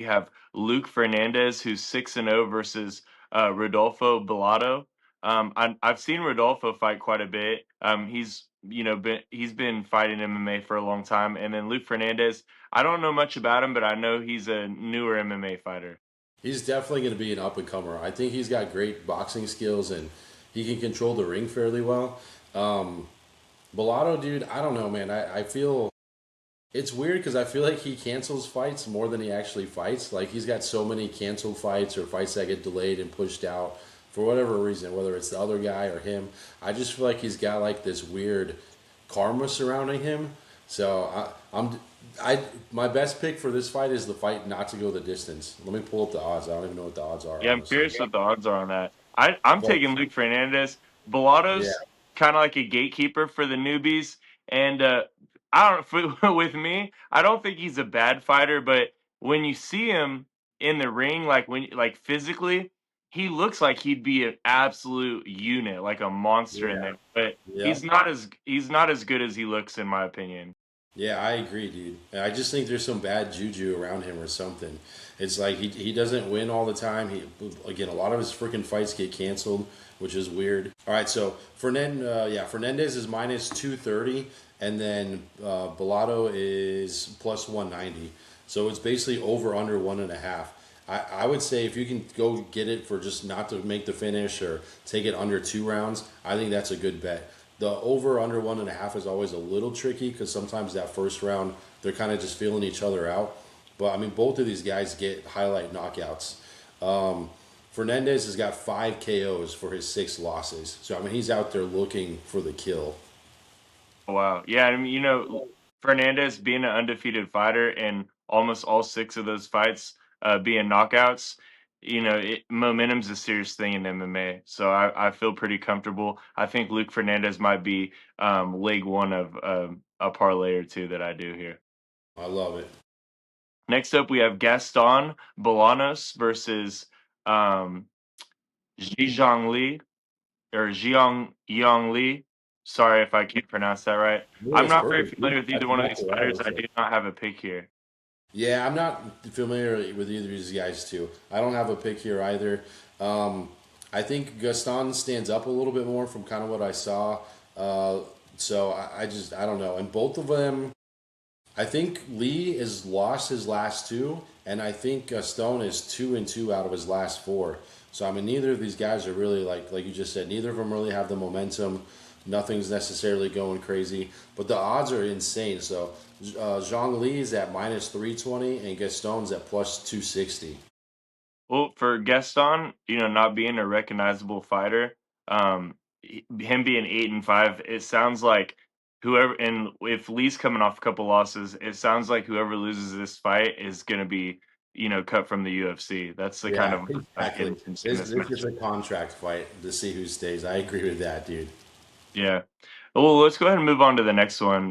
we have Luke Fernandez, who's 6-0 versus Rodolfo Bellotto. I've seen Rodolfo fight quite a bit. He's been fighting MMA for a long time, and then Luke Fernandez. I don't know much about him, but I know he's a newer MMA fighter. He's definitely going to be an up and comer. I think he's got great boxing skills and he can control the ring fairly well. Um, Bellotto, dude, I don't know, man. I feel it's weird because I feel like he cancels fights more than he actually fights. Like he's got so many canceled fights or fights that get delayed and pushed out for whatever reason, whether it's the other guy or him. I just feel like he's got like this weird karma surrounding him. So I my best pick for this fight is the fight not to go the distance. Let me pull up the odds. I don't even know what the odds are, Yeah, I'm honestly. curious what the odds are on that. I'm But taking Luke Fernandez. yeah, Bellotto's kind of like a gatekeeper for the newbies, and I don't with me. I don't think he's a bad fighter, but when you see him in the ring, like physically, he looks like he'd be an absolute unit, like a monster in yeah, there. But yep. he's not as good as he looks, in my opinion. Yeah, I agree, dude. And I just think there's some bad juju around him or something. It's like he doesn't win all the time. He again, a lot of his freaking fights get canceled, which is weird. All right, so Fernandez is minus 230, and then Bellotto is plus 190. So it's basically over under 1.5. I would say if you can go get it for just not to make the finish or take it under 2 rounds, I think that's a good bet. The over under 1.5 is always a little tricky because sometimes that first round they're kind of just feeling each other out. But I mean, both of these guys get highlight knockouts. Fernandez has got 5 KOs for his 6 losses, so I mean he's out there looking for the kill. Wow. Yeah, I mean, Fernandez being an undefeated fighter and almost all six of those fights being knockouts, momentum's a serious thing in MMA. So I feel pretty comfortable. I think Luke Fernandez might be leg one of a parlay or two that I do here. I love it. Next up, we have Gaston Bolanos versus um, Zhang Li or Jiang Yang Li. Sorry if I can't pronounce that right. No, I'm that's not very perfect, dude. familiar with either That's one of these exactly what I fighters. would I say. do not have a pick here. Yeah, I'm not familiar with either of these guys too. I don't have a pick here either. Um, I think Gaston stands up a little bit more from kind of what I saw. Uh, I don't know. And both of them, I think Lee has lost his last two, and I think Stone is 2-2 out of his last four. So I mean, neither of these guys are really like you just said. Neither of them really have the momentum. Nothing's necessarily going crazy, but the odds are insane. So Zhang Li is at minus 320, and Gaston's at plus 260. Well, for Gaston, not being a recognizable fighter, him being 8-5, it sounds like whoever, and if Lee's coming off a couple losses, it sounds like whoever loses this fight is going to be, cut from the UFC. That's the kind Yeah, of I exactly. can see in This this this match. is a contract fight to see who stays. I agree with that, dude. Yeah. Well, let's go ahead and move on to the next one.